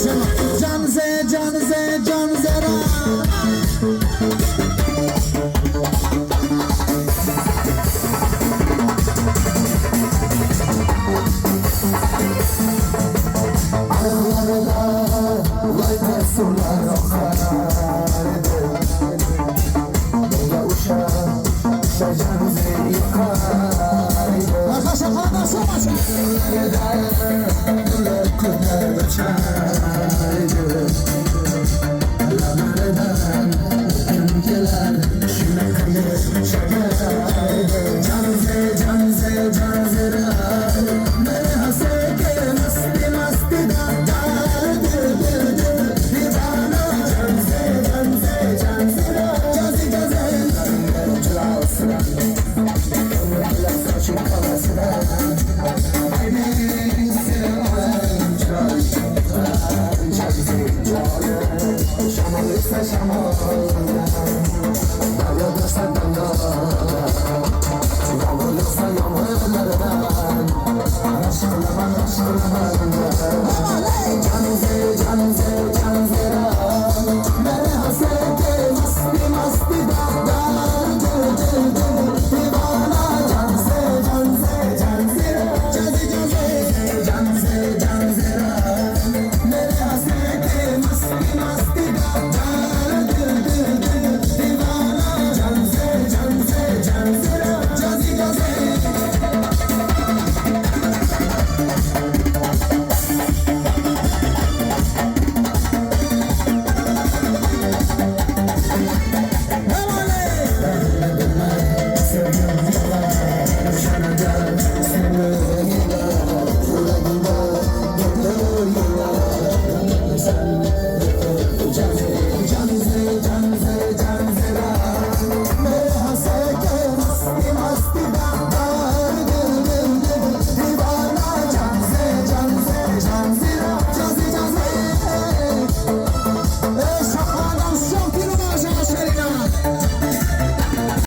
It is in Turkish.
can zera. Sular akardı, Bula uşağı şacanızı yıkardı. Arkadaşlar nasıl başa? Nerede kullar uçardı, Lamardan ülkeler şunakayı şakardı. Can zera, merhase ke masti masti da. Aşkına